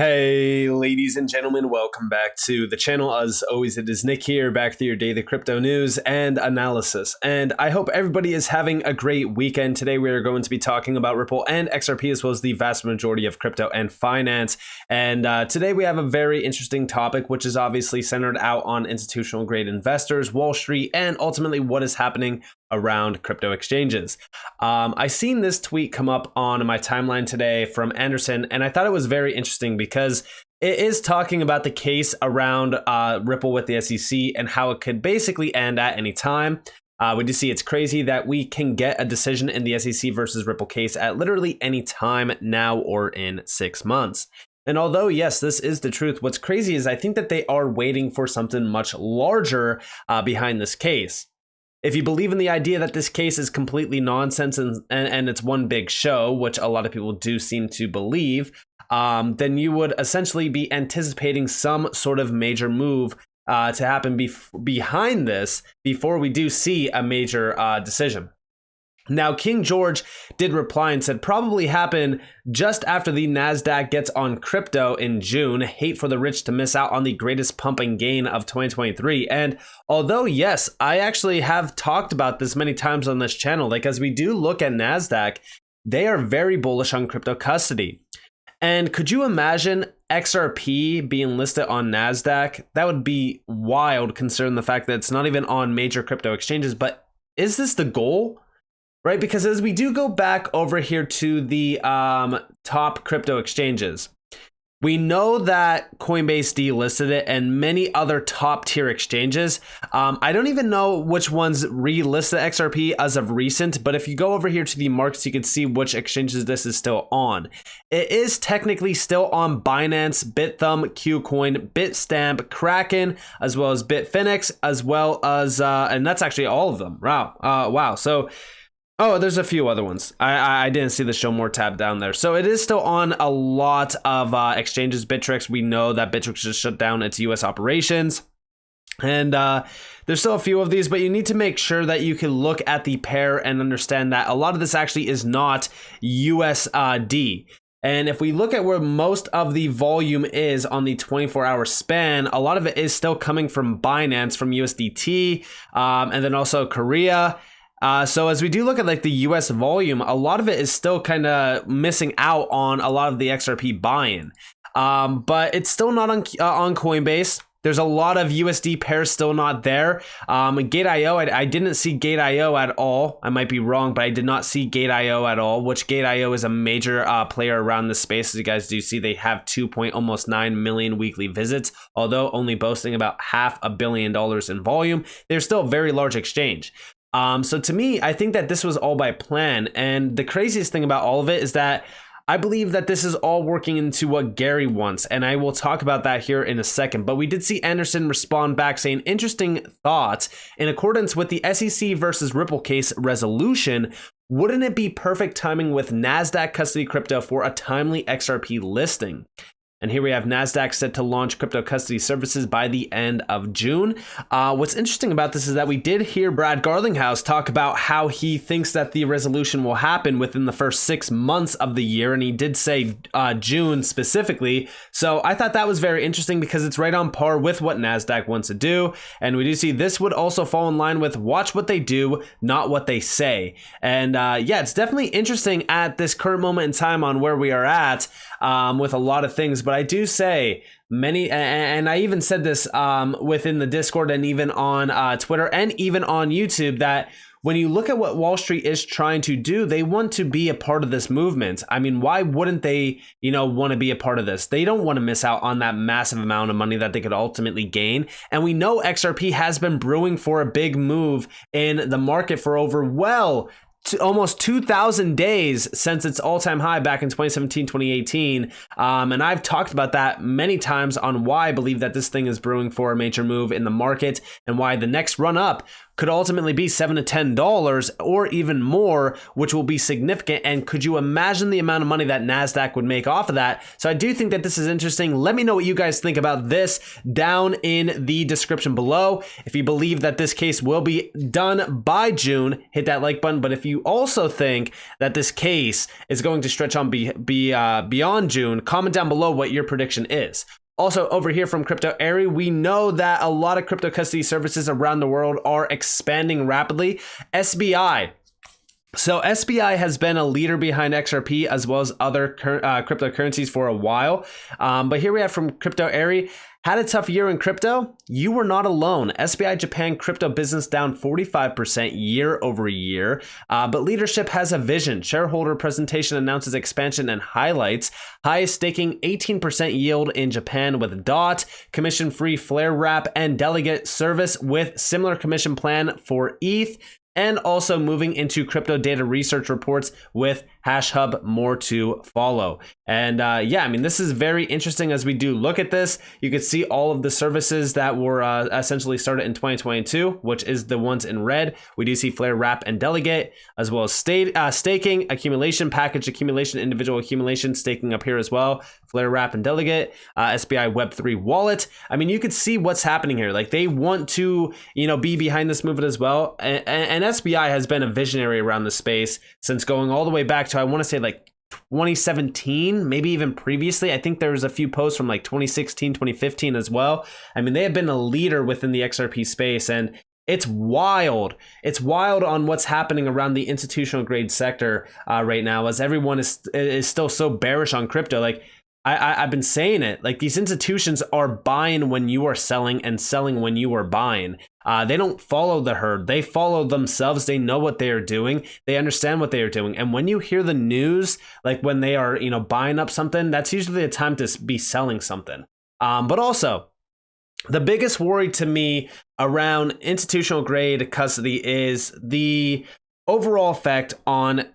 Hey, ladies and gentlemen, welcome back to the channel. As always, it is Nick here, back with your daily crypto news and analysis. And I hope everybody is having a great weekend. Today, we are going to be talking about Ripple and XRP, as well as the vast majority of crypto and finance. And today, we have a very interesting topic, which is obviously centered out on institutional grade investors, Wall Street, and ultimately what is happening around crypto exchanges. I seen this tweet come up on my timeline today from Anderson, and I thought it was very interesting because it is talking about the case around Ripple with the SEC and how it could basically end at any time. We do see it's crazy that we can get a decision in the SEC versus Ripple case at literally any time now or in 6 months. And although, yes, this is the truth, what's crazy is I think that they are waiting for something much larger behind this case. If you believe in the idea that this case is completely nonsense and it's one big show, which a lot of people do seem to believe, then you would essentially be anticipating some sort of major move to happen behind this before we do see a major decision. Now, King George did reply and said probably happen just after the NASDAQ gets on crypto in June. Hate for the rich to miss out on the greatest pump and gain of 2023. And although, yes, I actually have talked about this many times on this channel, like as we do look at NASDAQ, they are very bullish on crypto custody. And could you imagine XRP being listed on NASDAQ? That would be wild considering the fact that it's not even on major crypto exchanges. But is this the goal? Right, because as we do go back over here to the top crypto exchanges, we know that Coinbase delisted it and many other top tier exchanges. I don't even know which ones relisted XRP as of recent, but if you go over here to the markets, you can see which exchanges this is still on. It is technically still on Binance, Bithumb, KuCoin, Bitstamp, Kraken, as well as Bitfinex, as well as, and that's actually all of them. Wow. So, oh, there's a few other ones. I didn't see the show more tab down there. So it is still on a lot of exchanges. Bittrex, we know that Bittrex just shut down its US operations. And there's still a few of these, but you need to make sure that you can look at the pair and understand that a lot of this actually is not USD. And if we look at where most of the volume is on the 24-hour span, a lot of it is still coming from Binance, from USDT, and then also Korea. So as we do look at like the US volume, a lot of it is still kind of missing out on a lot of the XRP buy-in. But it's still not on Coinbase. There's a lot of USD pairs still not there. Gate.io, I didn't see Gate.io at all. I might be wrong, but I did not see Gate.io at all, which Gate.io is a major player around this space. As you guys do see, they have almost 9 million weekly visits, although only boasting about $500 million in volume. They're still a very large exchange. So to me, I think that this was all by plan. And the craziest thing about all of it is that I believe that this is all working into what Gary wants. And I will talk about that here in a second. But we did see Anderson respond back saying, interesting thoughts. In accordance with the SEC versus Ripple case resolution, wouldn't it be perfect timing with NASDAQ custody crypto for a timely XRP listing? And here we have NASDAQ set to launch crypto custody services by the end of June. What's interesting about this is that we did hear Brad Garlinghouse talk about how he thinks that the resolution will happen within the first 6 months of the year. And he did say June specifically. So I thought that was very interesting because it's right on par with what NASDAQ wants to do. And we do see this would also fall in line with watch what they do, not what they say. And yeah, it's definitely interesting at this current moment in time on where we are at with a lot of things. But I do say many, and I even said this within the Discord and even on Twitter and even on YouTube, that when you look at what Wall Street is trying to do, they want to be a part of this movement. I mean, why wouldn't they, want to be a part of this? They don't want to miss out on that massive amount of money that they could ultimately gain. And we know XRP has been brewing for a big move in the market for over almost 2,000 days since its all-time high back in 2017, 2018. And I've talked about that many times on why I believe that this thing is brewing for a major move in the market and why the next run up could ultimately be $7 to $10 or even more, which will be significant. And could you imagine the amount of money that NASDAQ would make off of that? So I do think that this is interesting. Let me know what you guys think about this down in the description below. If you believe that this case will be done by June, hit that like button. But if you also think that this case is going to stretch on beyond June, comment down below what your prediction is. Also, over here from Crypto Airy, we know that a lot of crypto custody services around the world are expanding rapidly. SBI. So SBI has been a leader behind XRP as well as other cryptocurrencies for a while. But here we have from Crypto Airy. Had a tough year in crypto? You were not alone. SBI Japan crypto business down 45% year over year. But leadership has a vision. Shareholder presentation announces expansion and highlights. Highest staking 18% yield in Japan with DOT. Commission-free flare wrap and delegate service with similar commission plan for ETH. And also moving into crypto data research reports with HashHub, more to follow. And yeah, I mean, this is very interesting as we do look at this. You can see all of the services that were essentially started in 2022, which is the ones in red. We do see Flare Wrap and Delegate, as well as staking, accumulation, package accumulation, individual accumulation, staking up here as well. Flare Wrap and Delegate, SBI Web3 Wallet. I mean, you could see what's happening here. Like they want to, be behind this movement as well. And SBI has been a visionary around the space since going all the way back to, I want to say like 2017, maybe even previously. I think there was a few posts from like 2016, 2015 as well. I mean, they have been a leader within the XRP space, and it's wild. It's wild on what's happening around the institutional grade sector right now, as everyone is still so bearish on crypto. Like I've been saying it, like these institutions are buying when you are selling and selling when you are buying. They don't follow the herd. They follow themselves. They know what they are doing. They understand what they are doing. And when you hear the news, like when they are, buying up something, that's usually a time to be selling something. But also, the biggest worry to me around institutional grade custody is the overall effect on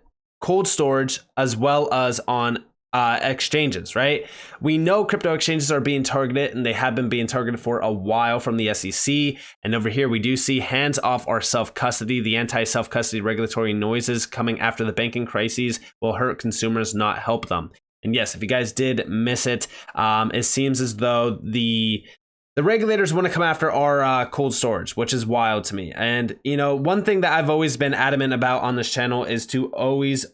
cold storage as well as on exchanges, right? We know crypto exchanges are being targeted, and they have been being targeted for a while from the SEC. And over here, we do see hands off our self-custody. The anti-self-custody regulatory noises coming after the banking crises will hurt consumers, not help them. And yes, if you guys did miss it, it seems as though the regulators want to come after our cold storage, which is wild to me. And, one thing that I've always been adamant about on this channel is to always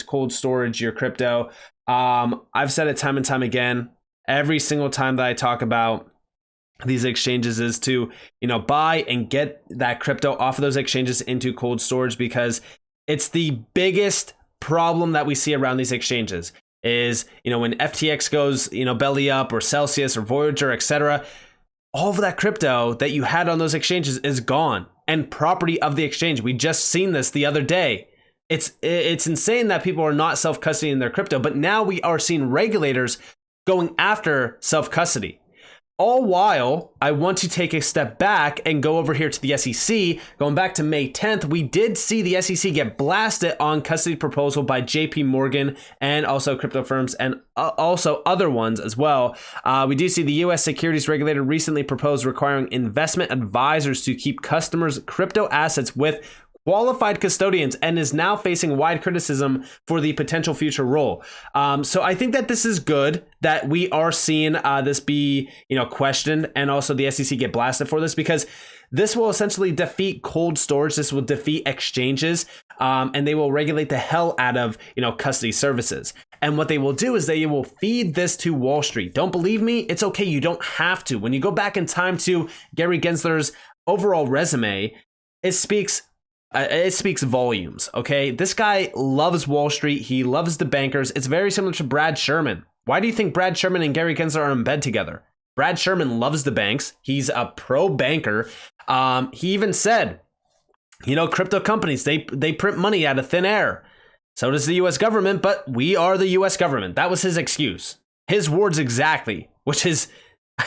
cold storage your crypto. I've said it time and time again. Every single time that I talk about these exchanges is to, buy and get that crypto off of those exchanges into cold storage, because it's the biggest problem that we see around these exchanges is, when FTX goes, belly up, or Celsius or Voyager, etc., all of that crypto that you had on those exchanges is gone and property of the exchange. We just seen this the other day. It's insane that people are not self-custodying their crypto, but now we are seeing regulators going after self-custody. All while, I want to take a step back and go over here to the SEC. Going back to May 10th, we did see the SEC get blasted on custody proposal by JP Morgan and also crypto firms and also other ones as well. We do see the U.S. securities regulator recently proposed requiring investment advisors to keep customers' crypto assets with qualified custodians, and is now facing wide criticism for the potential future role. So I think that this is good that we are seeing this be, questioned, and also the SEC get blasted for this, because this will essentially defeat cold storage. This will defeat exchanges, and they will regulate the hell out of, custody services. And what they will do is they will feed this to Wall Street. Don't believe me? It's okay. You don't have to. When you go back in time to Gary Gensler's overall resume, it speaks volumes, okay? This guy loves Wall Street. He loves the bankers. It's very similar to Brad Sherman. Why do you think Brad Sherman and Gary Gensler are in bed together? Brad Sherman loves the banks. He's a pro banker. He even said, crypto companies, they print money out of thin air. So does the US government, but we are the US government. That was his excuse. His words exactly, which is,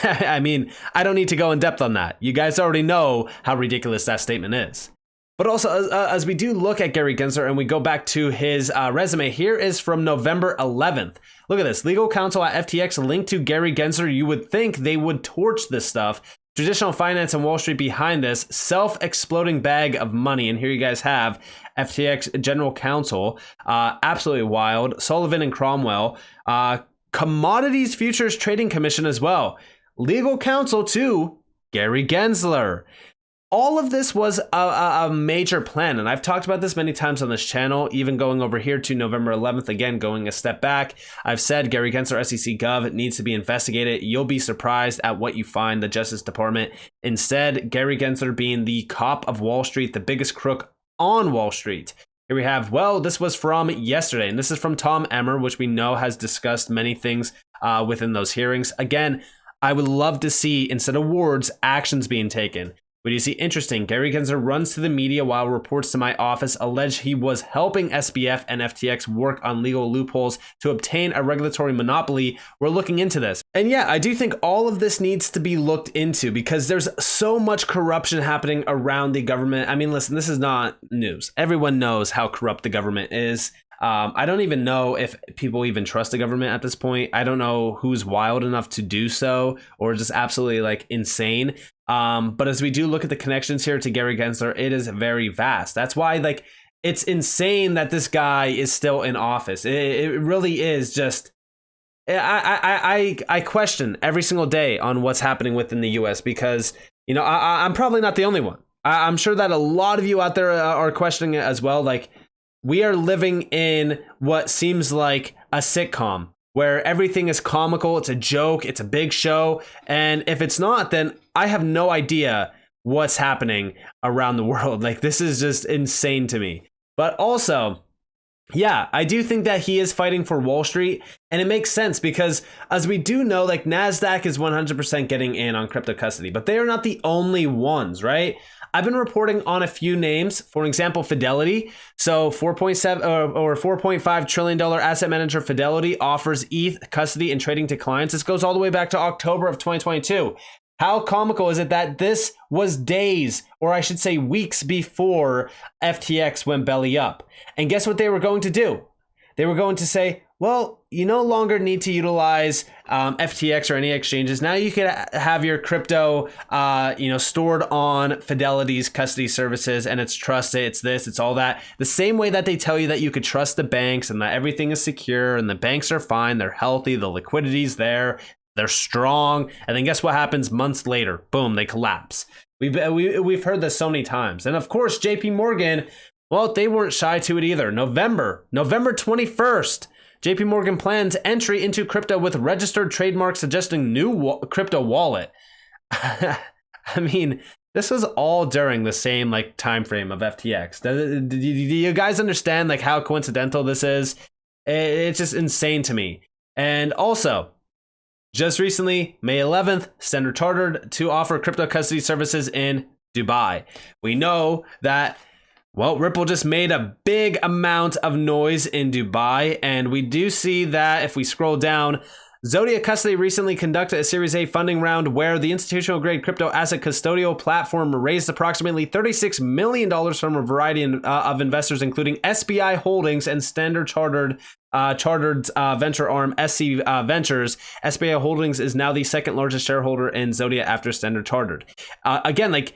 I mean, I don't need to go in depth on that. You guys already know how ridiculous that statement is. But also, as we do look at Gary Gensler and we go back to his resume, here is from November 11th. Look at this. Legal counsel at FTX linked to Gary Gensler. You would think they would torch this stuff. traditional finance and Wall Street behind this self-exploding bag of money. And here you guys have FTX General Counsel, absolutely wild, Sullivan and Cromwell, Commodities Futures Trading Commission as well, legal counsel to Gary Gensler. All of this was a major plan, and I've talked about this many times on this channel, even going over here to November 11th, again, going a step back. I've said Gary Gensler, SEC Gov, needs to be investigated. You'll be surprised at what you find, the Justice Department. Instead, Gary Gensler being the cop of Wall Street, the biggest crook on Wall Street. Here we have, well, this was from yesterday, and this is from Tom Emmer, which we know has discussed many things within those hearings. Again, I would love to see, instead of words, actions being taken. What do you see? Interesting. Gary Gensler runs to the media while reports to my office allege he was helping SBF and FTX work on legal loopholes to obtain a regulatory monopoly. We're looking into this. And yeah, I do think all of this needs to be looked into because there's so much corruption happening around the government. I mean, listen, this is not news. Everyone knows how corrupt the government is. I don't even know if people even trust the government at this point. I don't know who's wild enough to do so or just absolutely like insane. But as we do look at the connections here to Gary Gensler, it is very vast. That's why like it's insane that this guy is still in office. It really is just I question every single day on what's happening within the US because, you know, I'm probably not the only one. I'm sure that a lot of you out there are questioning it as well. Like, we are living in what seems like a sitcom where everything is comical. It's a joke. It's a big show. And if it's not, then I have no idea what's happening around the world. Like, this is just insane to me. But also, yeah, I do think that he is fighting for Wall Street, and it makes sense because as we do know, like NASDAQ is 100% getting in on crypto custody, but they are not the only ones, right? I've been reporting on a few names, for example, Fidelity. So 4.7 or $4.5 trillion asset manager Fidelity offers ETH custody and trading to clients. This goes all the way back to October of 2022. How comical is it that this was days, or I should say weeks before FTX went belly up? And guess what they were going to do? They were going to say, well, you no longer need to utilize FTX or any exchanges. Now you can have your crypto, stored on Fidelity's custody services, and it's trusted. It's this, it's all that. The same way that they tell you that you could trust the banks and that everything is secure and the banks are fine, they're healthy, the liquidity's there, they're strong. And then guess what happens months later? Boom, they collapse. We've heard this so many times. And of course, JP Morgan, well, they weren't shy to it either. November 21st. JP Morgan plans entry into crypto with registered trademark suggesting new crypto wallet. I mean, this was all during the same like time frame of FTX. Do you guys understand like how coincidental this is? It's just insane to me. And also, just recently, May 11th, Standard Chartered to offer crypto custody services in Dubai. We know that, well, Ripple just made a big amount of noise in Dubai, and we do see that if we scroll down, Zodiac Custody recently conducted a Series A funding round where the institutional-grade crypto asset custodial platform raised approximately $36 million from a variety of investors, including SBI Holdings and Standard Chartered's venture arm, SC Ventures. SBI Holdings is now the second largest shareholder in Zodiac after Standard Chartered. Again, like,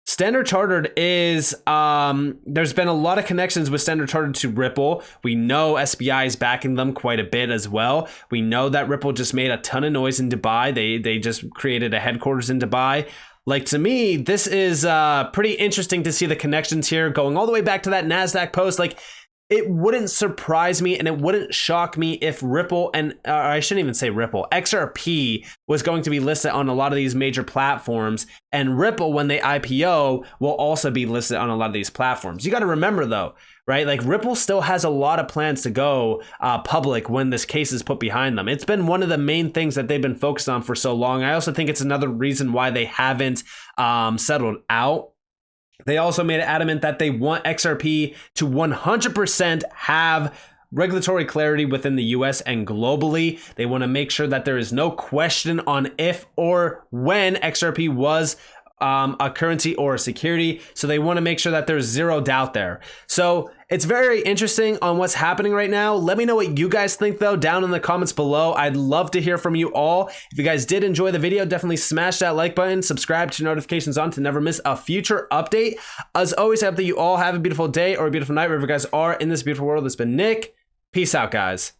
Standard Chartered is, there's been a lot of connections with Standard Chartered to Ripple. We know SBI is backing them quite a bit as well. We know that Ripple just made a ton of noise in Dubai. They just created a headquarters in Dubai. Like, to me, this is pretty interesting to see the connections here going all the way back to that NASDAQ post. Like, it wouldn't surprise me and it wouldn't shock me if Ripple and I shouldn't even say Ripple, XRP was going to be listed on a lot of these major platforms, and Ripple, when they IPO, will also be listed on a lot of these platforms. You got to remember though, right? Like, Ripple still has a lot of plans to go public when this case is put behind them. It's been one of the main things that they've been focused on for so long. I also think it's another reason why they haven't settled out. They also made it adamant that they want XRP to 100% have regulatory clarity within the US and globally. They want to make sure that there is no question on if or when XRP was a currency or a security. So they want to make sure that there's zero doubt there. So It's very interesting on what's happening right now. Let me know what you guys think though down in the comments below. I'd love to hear from you all. If you guys did enjoy the video, definitely smash that like button, subscribe to notifications on to never miss a future update. As always, I hope that you all have a beautiful day or a beautiful night wherever you guys are in this beautiful world. It's been Nick. Peace out, guys.